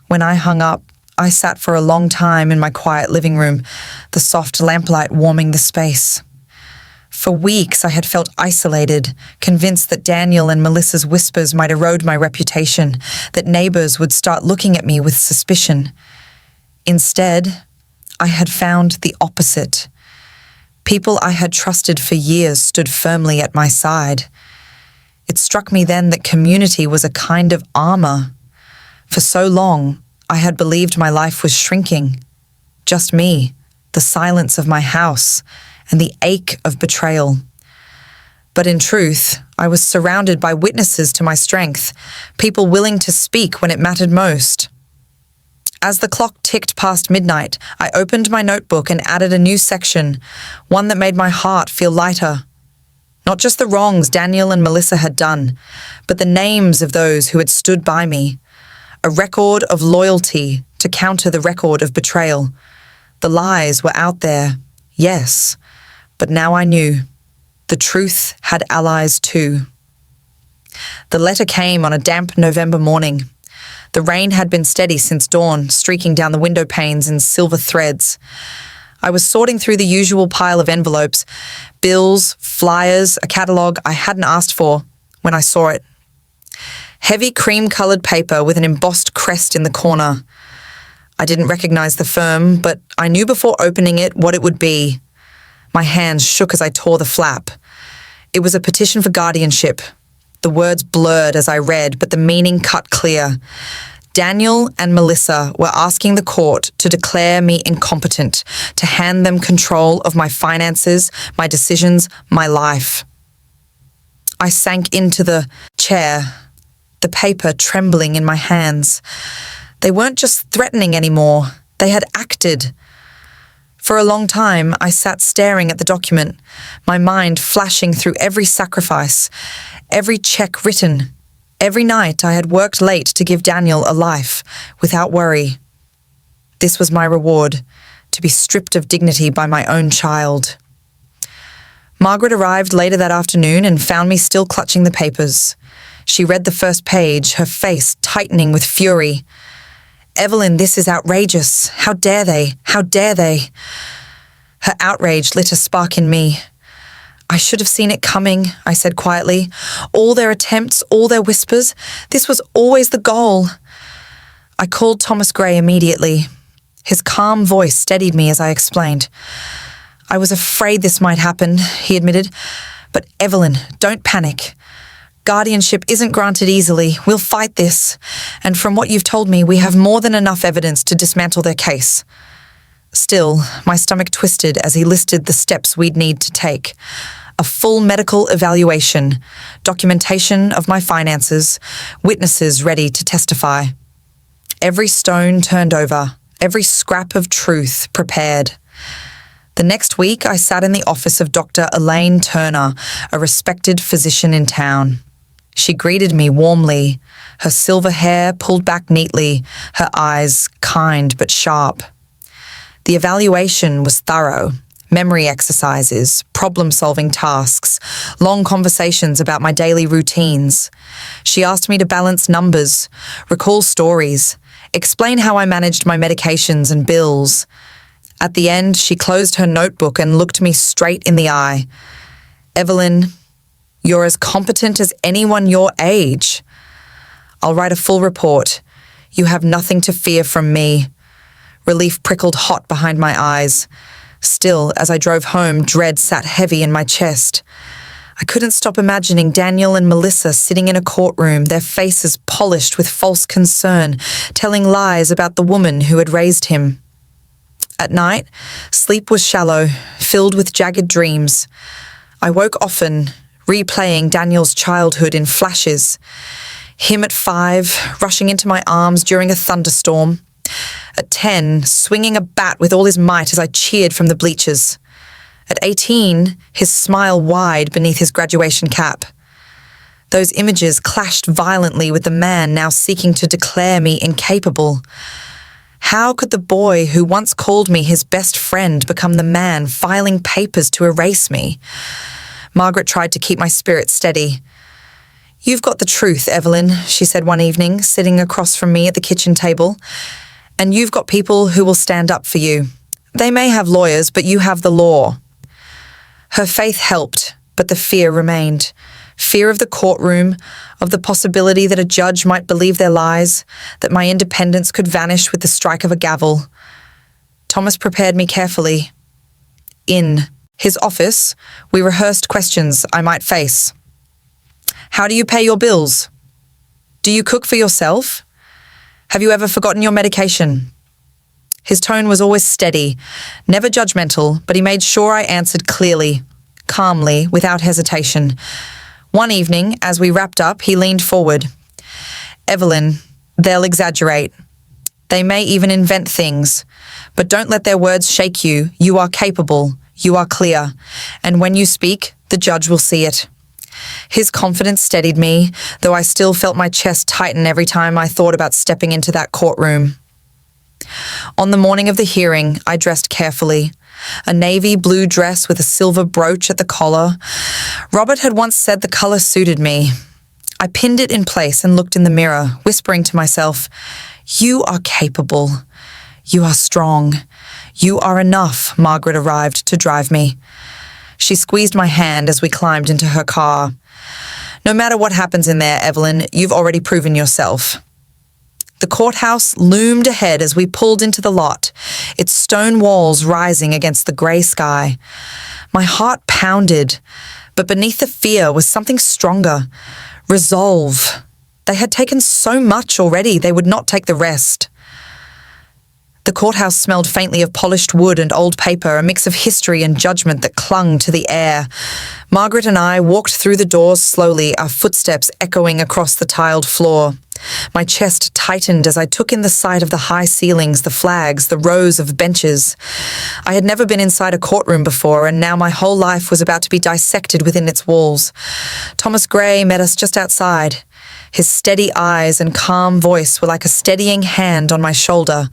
When I hung up, I sat for a long time in my quiet living room, the soft lamplight warming the space. For weeks I had felt isolated, convinced that Daniel and Melissa's whispers might erode my reputation, that neighbors would start looking at me with suspicion. Instead, I had found the opposite. People I had trusted for years stood firmly at my side. It struck me then that community was a kind of armor. For so long, I had believed my life was shrinking. Just me, the silence of my house, and the ache of betrayal. But in truth, I was surrounded by witnesses to my strength, people willing to speak when it mattered most. As the clock ticked past midnight, I opened my notebook and added a new section, one that made my heart feel lighter. Not just the wrongs Daniel and Melissa had done, but the names of those who had stood by me. A record of loyalty to counter the record of betrayal. The lies were out there, yes, but now I knew. The truth had allies too. The letter came on a damp November morning. The rain had been steady since dawn, streaking down the window panes in silver threads. I was sorting through the usual pile of envelopes, bills, flyers, a catalogue I hadn't asked for, when I saw it. Heavy cream-coloured paper with an embossed crest in the corner. I didn't recognise the firm, but I knew before opening it what it would be. My hands shook as I tore the flap. It was a petition for guardianship. The words blurred as I read, but the meaning cut clear. Daniel and Melissa were asking the court to declare me incompetent, to hand them control of my finances, my decisions, my life. I sank into the chair, the paper trembling in my hands. They weren't just threatening anymore. They had acted. For a long time, I sat staring at the document, my mind flashing through every sacrifice, every check written. Every night I had worked late to give Daniel a life, without worry. This was my reward, to be stripped of dignity by my own child. Margaret arrived later that afternoon and found me still clutching the papers. She read the first page, her face tightening with fury. "Evelyn, this is outrageous. How dare they? How dare they?" Her outrage lit a spark in me. "I should have seen it coming," I said quietly. "All their attempts, all their whispers, this was always the goal." I called Thomas Gray immediately. His calm voice steadied me as I explained. "I was afraid this might happen," he admitted. "But Evelyn, don't panic. Guardianship isn't granted easily. We'll fight this. And from what you've told me, we have more than enough evidence to dismantle their case." Still, my stomach twisted as he listed the steps we'd need to take. A full medical evaluation, documentation of my finances, witnesses ready to testify. Every stone turned over, every scrap of truth prepared. The next week, I sat in the office of Dr. Elaine Turner, a respected physician in town. She greeted me warmly, her silver hair pulled back neatly, her eyes kind but sharp. The evaluation was thorough. Memory exercises, problem-solving tasks, long conversations about my daily routines. She asked me to balance numbers, recall stories, explain how I managed my medications and bills. At the end, she closed her notebook and looked me straight in the eye. "Evelyn, you're as competent as anyone your age. I'll write a full report. You have nothing to fear from me." Relief prickled hot behind my eyes. Still, as I drove home, dread sat heavy in my chest. I couldn't stop imagining Daniel and Melissa sitting in a courtroom, their faces polished with false concern, telling lies about the woman who had raised him. At night, sleep was shallow, filled with jagged dreams. I woke often, replaying Daniel's childhood in flashes. Him at 5, rushing into my arms during a thunderstorm. At 10, swinging a bat with all his might as I cheered from the bleachers. At 18, his smile wide beneath his graduation cap. Those images clashed violently with the man now seeking to declare me incapable. How could the boy who once called me his best friend become the man filing papers to erase me? Margaret tried to keep my spirit steady. "You've got the truth, Evelyn," she said one evening, sitting across from me at the kitchen table. "And you've got people who will stand up for you. They may have lawyers, but you have the law." Her faith helped, but the fear remained. Fear of the courtroom, of the possibility that a judge might believe their lies, that my independence could vanish with the strike of a gavel. Thomas prepared me carefully. In his office, we rehearsed questions I might face. "How do you pay your bills? Do you cook for yourself? Have you ever forgotten your medication?" His tone was always steady, never judgmental, but he made sure I answered clearly, calmly, without hesitation. One evening, as we wrapped up, he leaned forward. "Evelyn, they'll exaggerate. They may even invent things, but don't let their words shake you. You are capable. You are clear. And when you speak, the judge will see it." His confidence steadied me, though I still felt my chest tighten every time I thought about stepping into that courtroom. On the morning of the hearing, I dressed carefully. A navy blue dress with a silver brooch at the collar. Robert had once said the color suited me. I pinned it in place and looked in the mirror, whispering to myself, "You are capable. You are strong. You are enough, Margaret arrived to drive me. She squeezed my hand as we climbed into her car. No matter what happens in there, Evelyn, you've already proven yourself. The courthouse loomed ahead as we pulled into the lot, its stone walls rising against the grey sky. My heart pounded, but beneath the fear was something stronger. Resolve. They had taken so much already, they would not take the rest. The courthouse smelled faintly of polished wood and old paper, a mix of history and judgment that clung to the air. Margaret and I walked through the doors slowly, our footsteps echoing across the tiled floor. My chest tightened as I took in the sight of the high ceilings, the flags, the rows of benches. I had never been inside a courtroom before, and now my whole life was about to be dissected within its walls. Thomas Gray met us just outside. His steady eyes and calm voice were like a steadying hand on my shoulder.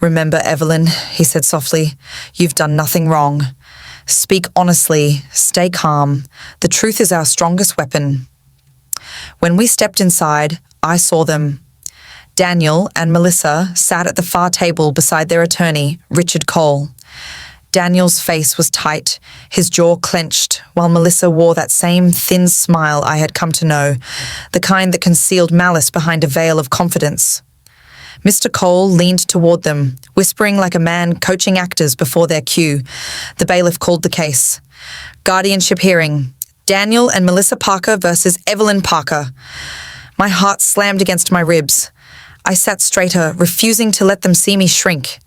"Remember, Evelyn," he said softly, "you've done nothing wrong. Speak honestly, stay calm. The truth is our strongest weapon." When we stepped inside, I saw them. Daniel and Melissa sat at the far table beside their attorney, Richard Cole. Daniel's face was tight, his jaw clenched, while Melissa wore that same thin smile I had come to know, the kind that concealed malice behind a veil of confidence. Mr. Cole leaned toward them, whispering like a man coaching actors before their cue. The bailiff called the case. Guardianship hearing. Daniel and Melissa Parker versus Evelyn Parker. My heart slammed against my ribs. I sat straighter, refusing to let them see me shrink.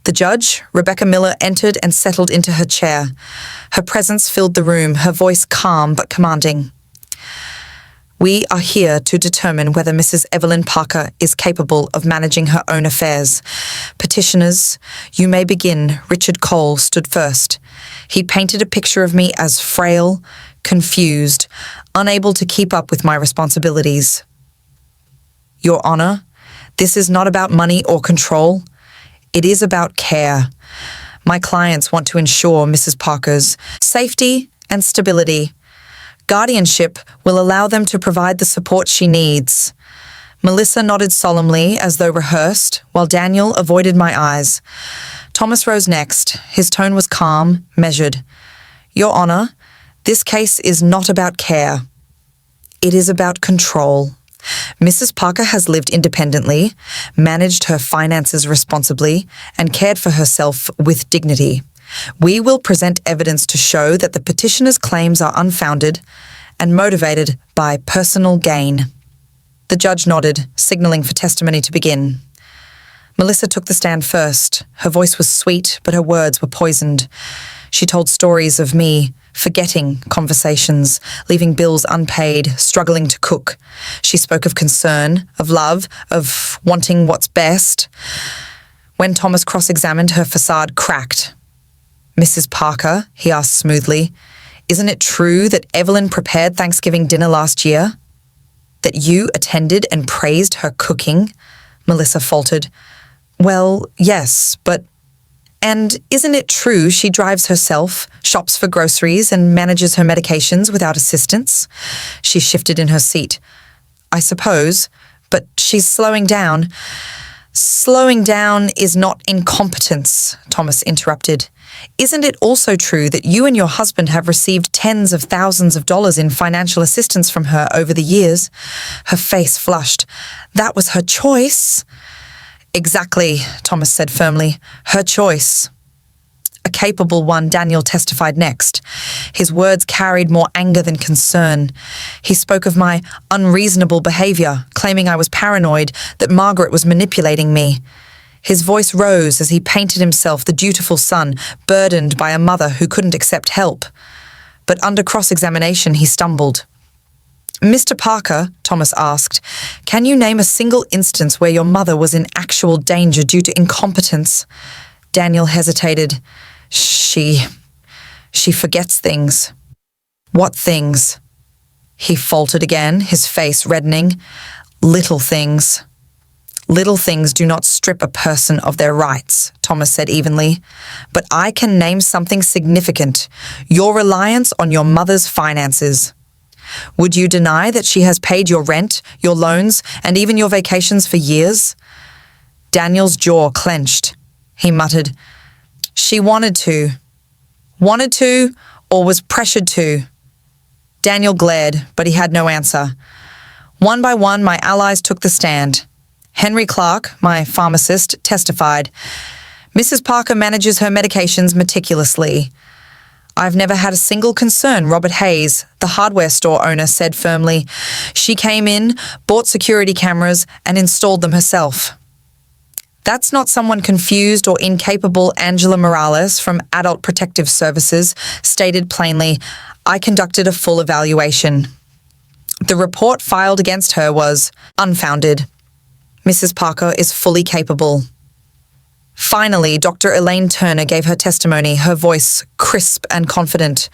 The judge, Rebecca Miller, entered and settled into her chair. Her presence filled the room, her voice calm but commanding. "We are here to determine whether Mrs. Evelyn Parker is capable of managing her own affairs. Petitioners, you may begin." Richard Cole stood first. He painted a picture of me as frail, confused, unable to keep up with my responsibilities. "Your Honor, this is not about money or control. It is about care. My clients want to ensure Mrs. Parker's safety and stability. Guardianship will allow them to provide the support she needs." Melissa nodded solemnly as though rehearsed, while Daniel avoided my eyes. Thomas rose next. His tone was calm, measured. "Your Honor, this case is not about care. It is about control. Mrs. Parker has lived independently, managed her finances responsibly, and cared for herself with dignity. We will present evidence to show that the petitioner's claims are unfounded and motivated by personal gain." The judge nodded, signaling for testimony to begin. Melissa took the stand first. Her voice was sweet, but her words were poisoned. She told stories of me forgetting conversations, leaving bills unpaid, struggling to cook. She spoke of concern, of love, of wanting what's best. When Thomas cross-examined, her facade cracked. "Mrs. Parker," he asked smoothly, "isn't it true that Evelyn prepared Thanksgiving dinner last year? That you attended and praised her cooking?" Melissa faltered. "Well, yes, but..." "And isn't it true she drives herself, shops for groceries, and manages her medications without assistance?" She shifted in her seat. "I suppose, but she's slowing down." "Slowing down is not incompetence," Thomas interrupted. "Isn't it also true that you and your husband have received tens of thousands of dollars in financial assistance from her over the years?" Her face flushed. "That was her choice." "Exactly," Thomas said firmly. "Her choice." "A capable one," Daniel testified next. His words carried more anger than concern. He spoke of my unreasonable behavior, claiming I was paranoid, that Margaret was manipulating me. His voice rose as he painted himself the dutiful son, burdened by a mother who couldn't accept help. But under cross-examination, he stumbled. "Mr. Parker," Thomas asked, "can you name a single instance where your mother was in actual danger due to incompetence?" Daniel hesitated. She forgets things." "What things?" He faltered again, his face reddening. "Little things." "Little things do not strip a person of their rights," Thomas said evenly. "But I can name something significant. Your reliance on your mother's finances. Would you deny that she has paid your rent, your loans, and even your vacations for years?" Daniel's jaw clenched. He muttered, "She wanted to. Wanted to, or was pressured to?" Daniel glared, but he had no answer. One by one, my allies took the stand. Henry Clark, my pharmacist, testified. "Mrs. Parker manages her medications meticulously. I've never had a single concern," Robert Hayes, the hardware store owner, said firmly. "She came in, bought security cameras, and installed them herself." "That's not someone confused or incapable," Angela Morales from Adult Protective Services stated plainly. "I conducted a full evaluation. The report filed against her was unfounded. Mrs. Parker is fully capable." Finally, Dr. Elaine Turner gave her testimony, her voice crisp and confident.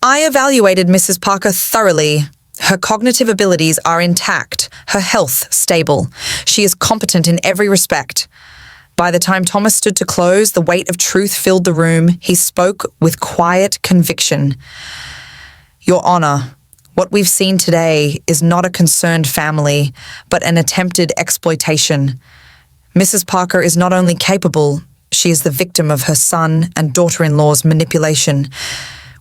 "I evaluated Mrs. Parker thoroughly. Her cognitive abilities are intact, her health stable. She is competent in every respect." By the time Thomas stood to close, the weight of truth filled the room. He spoke with quiet conviction. "Your Honor, what we've seen today is not a concerned family, but an attempted exploitation. Mrs. Parker is not only capable, she is the victim of her son and daughter-in-law's manipulation.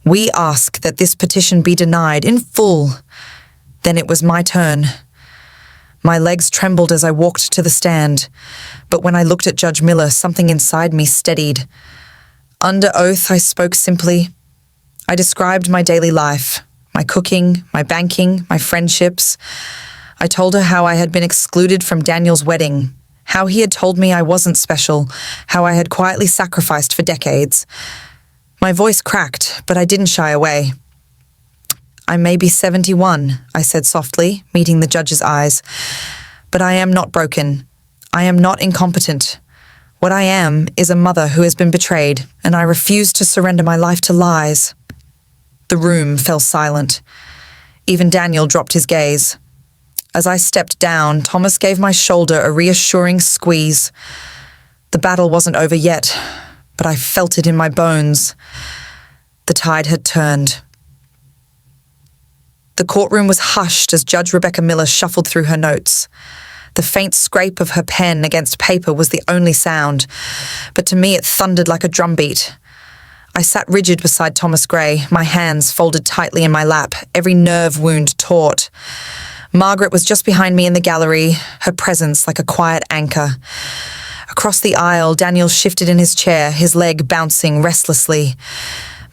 We ask that this petition be denied in full." Then it was my turn. My legs trembled as I walked to the stand, but when I looked at Judge Miller, something inside me steadied. Under oath, I spoke simply. I described my daily life, my cooking, my banking, my friendships. I told her how I had been excluded from Daniel's wedding, how he had told me I wasn't special, how I had quietly sacrificed for decades. My voice cracked, but I didn't shy away. "I may be 71, I said softly, meeting the judge's eyes, "but I am not broken. I am not incompetent. What I am is a mother who has been betrayed, and I refuse to surrender my life to lies." The room fell silent. Even Daniel dropped his gaze. As I stepped down, Thomas gave my shoulder a reassuring squeeze. The battle wasn't over yet, but I felt it in my bones. The tide had turned. The courtroom was hushed as Judge Rebecca Miller shuffled through her notes. The faint scrape of her pen against paper was the only sound, but to me it thundered like a drumbeat. I sat rigid beside Thomas Gray, my hands folded tightly in my lap, every nerve wound taut. Margaret was just behind me in the gallery, her presence like a quiet anchor. Across the aisle, Daniel shifted in his chair, his leg bouncing restlessly.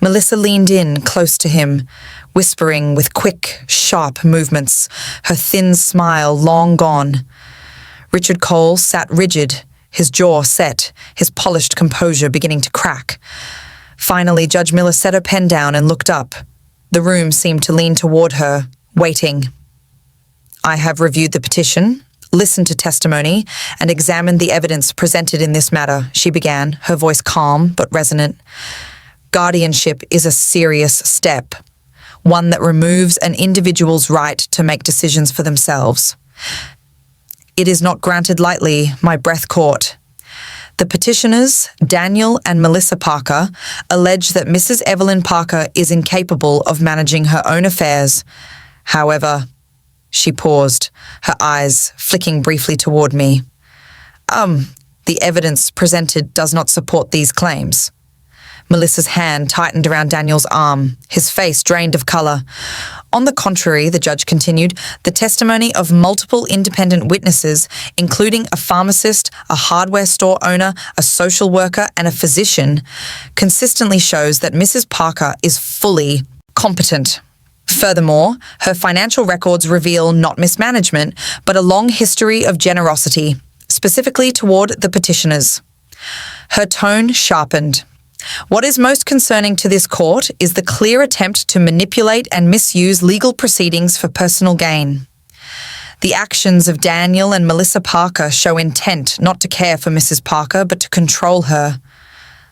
Melissa leaned in, close to him, whispering with quick, sharp movements, her thin smile long gone. Richard Cole sat rigid, his jaw set, his polished composure beginning to crack. Finally, Judge Miller set her pen down and looked up. The room seemed to lean toward her, waiting. "I have reviewed the petition, listened to testimony, and examined the evidence presented in this matter," she began, her voice calm but resonant. "Guardianship is a serious step, one that removes an individual's right to make decisions for themselves. It is not granted lightly," my breath caught. "The petitioners, Daniel and Melissa Parker, allege that Mrs. Evelyn Parker is incapable of managing her own affairs. However," she paused, her eyes flicking briefly toward me. The evidence presented does not support these claims." Melissa's hand tightened around Daniel's arm, his face drained of color. "On the contrary," the judge continued, "the testimony of multiple independent witnesses, including a pharmacist, a hardware store owner, a social worker, and a physician, consistently shows that Mrs. Parker is fully competent. Furthermore, her financial records reveal not mismanagement, but a long history of generosity, specifically toward the petitioners." Her tone sharpened. "What is most concerning to this court is the clear attempt to manipulate and misuse legal proceedings for personal gain. The actions of Daniel and Melissa Parker show intent not to care for Mrs. Parker, but to control her."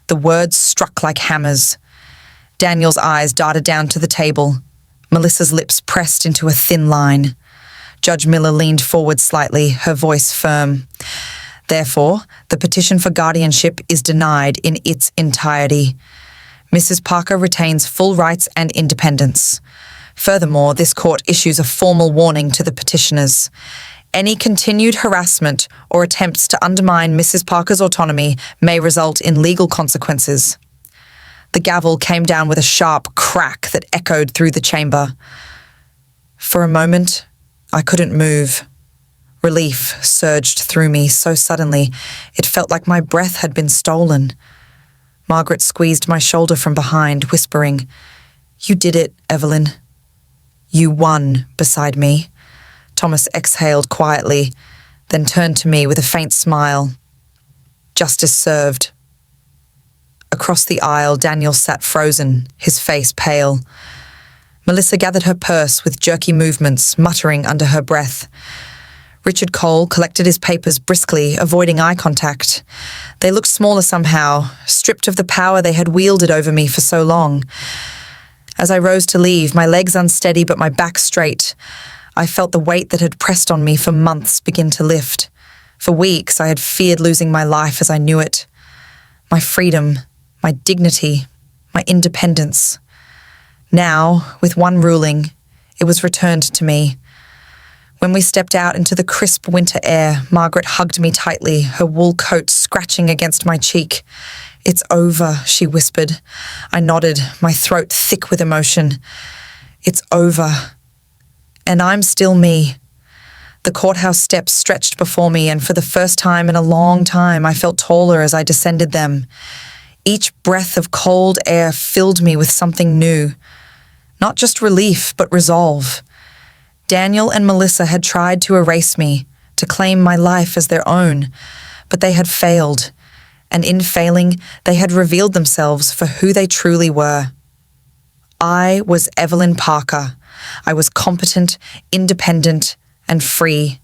The words struck like hammers. Daniel's eyes darted down to the table. Melissa's lips pressed into a thin line. Judge Miller leaned forward slightly, her voice firm. "Therefore, the petition for guardianship is denied in its entirety. Mrs. Parker retains full rights and independence. Furthermore, this court issues a formal warning to the petitioners. Any continued harassment or attempts to undermine Mrs. Parker's autonomy may result in legal consequences. The gavel came down with a sharp crack that echoed through the chamber. For a moment, I couldn't move. Relief surged through me so suddenly, it felt like my breath had been stolen. Margaret squeezed my shoulder from behind, whispering, "You did it, Evelyn." "You won," beside me. Thomas exhaled quietly, then turned to me with a faint smile. "Justice served." Across the aisle, Daniel sat frozen, his face pale. Melissa gathered her purse with jerky movements, muttering under her breath. Richard Cole collected his papers briskly, avoiding eye contact. They looked smaller somehow, stripped of the power they had wielded over me for so long. As I rose to leave, my legs unsteady but my back straight, I felt the weight that had pressed on me for months begin to lift. For weeks, I had feared losing my life as I knew it. My freedom, my dignity, my independence. Now, with one ruling, it was returned to me. When we stepped out into the crisp winter air, Margaret hugged me tightly, her wool coat scratching against my cheek. "It's over," she whispered. I nodded, my throat thick with emotion. "It's over. And I'm still me." The courthouse steps stretched before me, and for the first time in a long time, I felt taller as I descended them. Each breath of cold air filled me with something new. Not just relief, but resolve. Daniel and Melissa had tried to erase me, to claim my life as their own, but they had failed, and in failing, they had revealed themselves for who they truly were. I was Evelyn Parker. I was competent, independent, and free,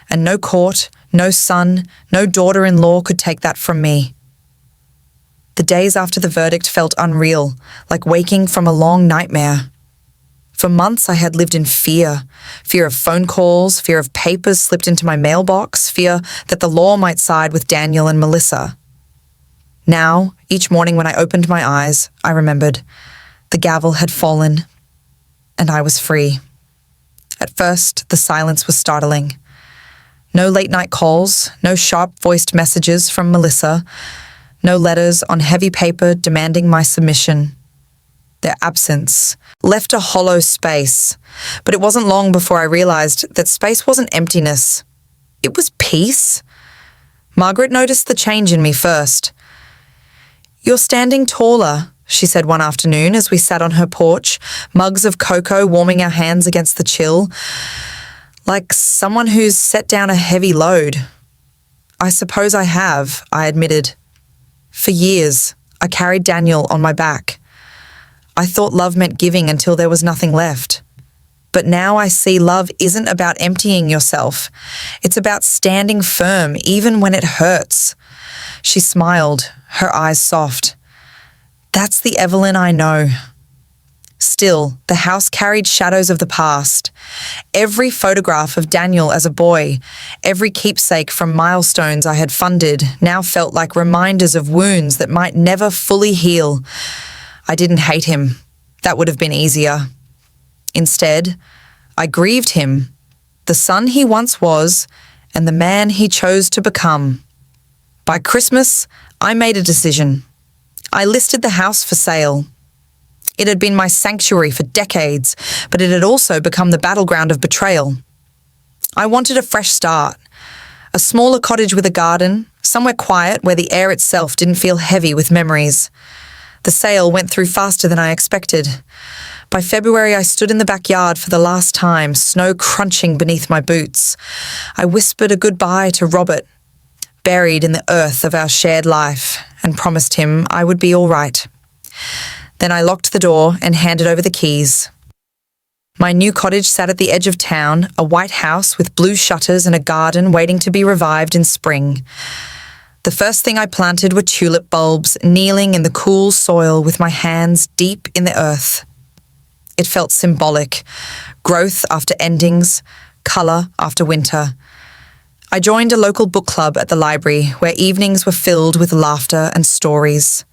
and no court, no son, no daughter-in-law could take that from me. The days after the verdict felt unreal, like waking from a long nightmare. For months I had lived in fear of phone calls, fear of papers slipped into my mailbox, fear that the law might side with Daniel and Melissa. Now, each morning when I opened my eyes, I remembered the gavel had fallen, and I was free. At first, the silence was startling. No late-night calls, no sharp-voiced messages from Melissa, no letters on heavy paper demanding my submission. Their absence left a hollow space, but it wasn't long before I realized that space wasn't emptiness. It was peace. Margaret noticed the change in me first. "You're standing taller," she said one afternoon as we sat on her porch, mugs of cocoa warming our hands against the chill, like someone who's set down a heavy load. "I suppose I have," I admitted. "For years, I carried Daniel on my back. I thought love meant giving until there was nothing left. But now I see love isn't about emptying yourself. It's about standing firm, even when it hurts." She smiled, her eyes soft. "That's the Evelyn I know." Still, the house carried shadows of the past. Every photograph of Daniel as a boy, every keepsake from milestones I had funded, now felt like reminders of wounds that might never fully heal. I didn't hate him. That would have been easier. Instead, I grieved him, the son he once was, and the man he chose to become. By Christmas, I made a decision. I listed the house for sale. It had been my sanctuary for decades, but it had also become the battleground of betrayal. I wanted a fresh start, a smaller cottage with a garden, somewhere quiet where the air itself didn't feel heavy with memories. The sale went through faster than I expected. By February, I stood in the backyard for the last time, snow crunching beneath my boots. I whispered a goodbye to Robert, buried in the earth of our shared life, and promised him I would be all right. Then I locked the door and handed over the keys. My new cottage sat at the edge of town, a white house with blue shutters and a garden waiting to be revived in spring. The first thing I planted were tulip bulbs, kneeling in the cool soil with my hands deep in the earth. It felt symbolic, growth after endings, colour after winter. I joined a local book club at the library where evenings were filled with laughter and stories.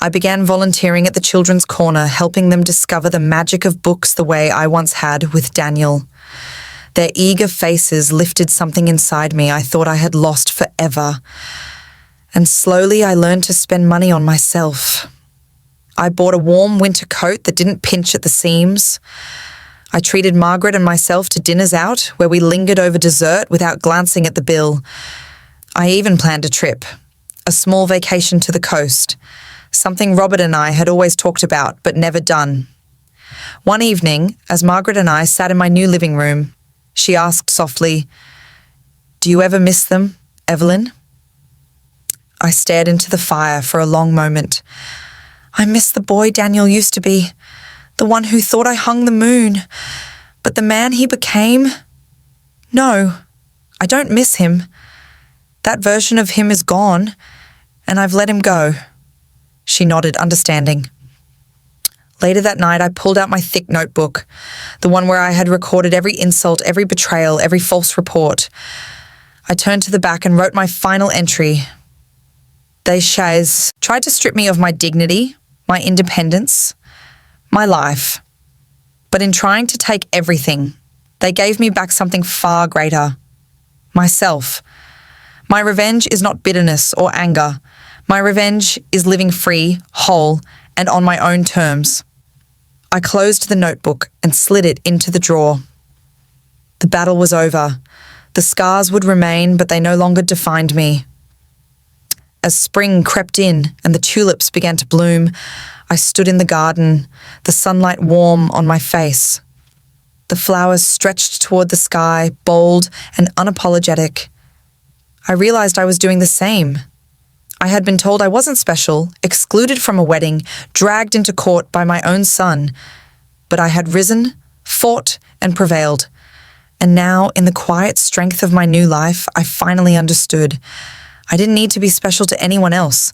I began volunteering at the Children's Corner, helping them discover the magic of books the way I once had with Daniel. Their eager faces lifted something inside me I thought I had lost forever. And slowly I learned to spend money on myself. I bought a warm winter coat that didn't pinch at the seams. I treated Margaret and myself to dinners out where we lingered over dessert without glancing at the bill. I even planned a trip, a small vacation to the coast, something Robert and I had always talked about but never done. One evening, as Margaret and I sat in my new living room, she asked softly, "Do you ever miss them, Evelyn?" I stared into the fire for a long moment. I miss the boy Daniel used to be, the one who thought I hung the moon. But the man he became? No, I don't miss him. That version of him is gone, and I've let him go. She nodded, understanding. Later that night, I pulled out my thick notebook, the one where I had recorded every insult, every betrayal, every false report. I turned to the back and wrote my final entry. They Shays tried to strip me of my dignity, my independence, my life. But in trying to take everything, they gave me back something far greater. Myself. My revenge is not bitterness or anger. My revenge is living free, whole, and on my own terms. I closed the notebook and slid it into the drawer. The battle was over. The scars would remain, but they no longer defined me. As spring crept in and the tulips began to bloom, I stood in the garden, the sunlight warm on my face. The flowers stretched toward the sky, bold and unapologetic. I realized I was doing the same. I had been told I wasn't special, excluded from a wedding, dragged into court by my own son. But I had risen, fought, and prevailed. And now, in the quiet strength of my new life, I finally understood. I didn't need to be special to anyone else.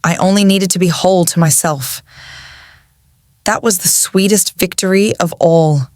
I only needed to be whole to myself. That was the sweetest victory of all.